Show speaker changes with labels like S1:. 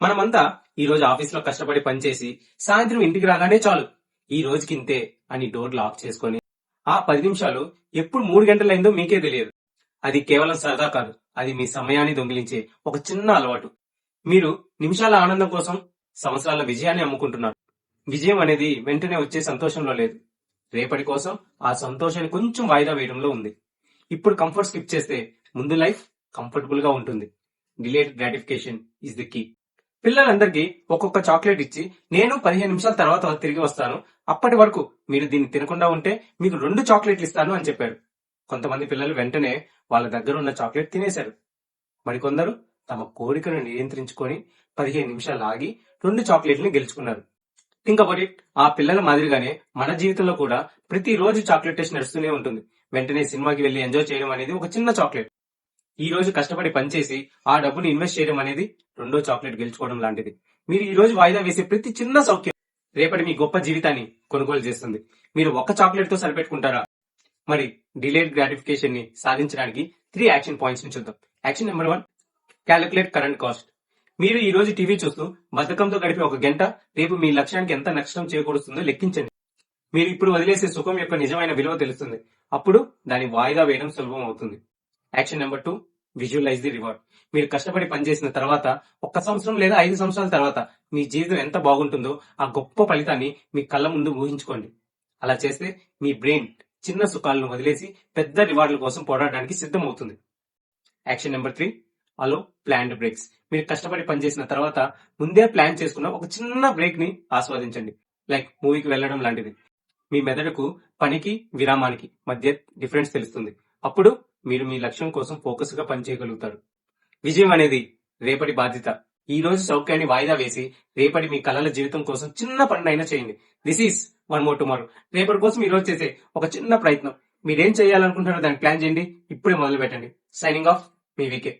S1: మనమంతా ఈ రోజు ఆఫీస్లో కష్టపడి పనిచేసి సాయంత్రం ఇంటికి రాగానే చాలు ఈ రోజుకి ఇంతే అని డోర్ లాక్ చేసుకొని ఆ 10 నిమిషాలు ఎప్పుడు 3 గంటలైందో మీకే తెలియదు. అది కేవలం సరదా కాదు, అది మీ సమయాన్ని దొంగిలించే ఒక చిన్న అలవాటు. మీరు నిమిషాల ఆనందం కోసం సంవత్సరాల విజయాన్ని అమ్ముకుంటున్నారు. విజయం అనేది వెంటనే వచ్చే సంతోషంలో లేదు, రేపటి కోసం ఆ సంతోషాన్ని కొంచెం వాయిదా వేయడంలో ఉంది. ఇప్పుడు కంఫర్ట్ స్కిప్ చేస్తే ముందు లైఫ్ కంఫర్టబుల్ గా ఉంటుంది. Delayed gratification is the key. పిల్లలందరికీ ఒక్కొక్క చాక్లెట్ ఇచ్చి నేను 15 నిమిషాల తర్వాత తిరిగి వస్తాను, అప్పటి వరకు మీరు దీన్ని తినకుండా ఉంటే మీకు 2 చాక్లెట్లు ఇస్తాను అని చెప్పారు. కొంతమంది పిల్లలు వెంటనే వాళ్ళ దగ్గర ఉన్న చాక్లెట్ తినేశారు. మరికొందరు తమ కోరికను నియంత్రించుకొని 15 నిమిషాలు ఆగి 2 చాక్లెట్ని గెలుచుకున్నారు. Think about it. ఆ పిల్లల మాదిరిగానే మన జీవితంలో కూడా ప్రతి రోజు చాక్లెట్ టెస్ట్ నడుస్తూనే ఉంటుంది. వెంటనే సినిమాకి వెళ్లి ఎంజాయ్ చేయడం అనేది ఒక చిన్న చాక్లెట్. ఈ రోజు కష్టపడి పనిచేసి ఆ డబ్బుని ఇన్వెస్ట్ చేయడం అనేది 2వ చాక్లెట్ గెలుచుకోవడం లాంటిది. మీరు ఈ రోజు వాయిదా వేసే ప్రతి చిన్న సౌఖ్యం రేపటి మీ గొప్ప జీవితాన్ని కొనుగోలు చేస్తుంది. మీరు ఒక్క చాక్లెట్ తో సరిపెట్టుకుంటారా? మరి డిలేడ్ గ్రాటిఫికేషన్ ని సాధించడానికి 3 యాక్షన్ పాయింట్స్ ని చూద్దాం. Action number 1, calculate current cost. మీరు ఈ రోజు టీవీ చూస్తూ బద్ధకంతో గడిపే 1 గంట రేపు మీ లక్ష్యానికి ఎంత నష్టం చేకూరుస్తుందో లెక్కించండి. మీరు ఇప్పుడు వదిలేసే సుఖం యొక్క నిజమైన విలువ తెలుస్తుంది. అప్పుడు దాని వాయిదా వేయడం సులభం అవుతుంది. Action number 2, visualise the reward. మీరు కష్టపడి పనిచేసిన తర్వాత 1 సంవత్సరం లేదా 5 సంవత్సరాల తర్వాత మీ జీవితం ఎంత బాగుంటుందో ఆ గొప్ప ఫలితాన్ని మీ కళ్ళ ముందు ఊహించుకోండి. అలా చేస్తే మీ బ్రెయిన్ చిన్న సుఖాలను వదిలేసి పెద్ద రివార్డుల కోసం పోరాడడానికి సిద్ధమవుతుంది. యాక్షన్ నెంబర్ 3, అలో ప్లాన్డ్ బ్రేక్స్. మీరు కష్టపడి పనిచేసిన తర్వాత ముందే ప్లాన్ చేసుకున్న ఒక చిన్న బ్రేక్ ని ఆస్వాదించండి. లైక్ మూవీకి వెళ్ళడం లాంటిది. మీ మెదడుకు పనికి విరామానికి మధ్య డిఫరెన్స్ తెలుస్తుంది. అప్పుడు మీరు మీ లక్ష్యం కోసం ఫోకస్ గా పనిచేయగలుగుతారు. విజయం అనేది రేపటి బాధ్యత. ఈ రోజు సౌఖ్యాన్ని వాయిదా వేసి రేపటి మీ కలల జీవితం కోసం చిన్న పనినైనా చేయండి. This is one more tomorrow. రేపటి కోసం ఈ రోజు చేసే ఒక చిన్న ప్రయత్నం. మీరేం చేయాలనుకుంటున్నారో దాన్ని ప్లాన్ చేయండి. ఇప్పుడే మొదలు పెట్టండి. సైనింగ్ ఆఫ్, మీ వికే.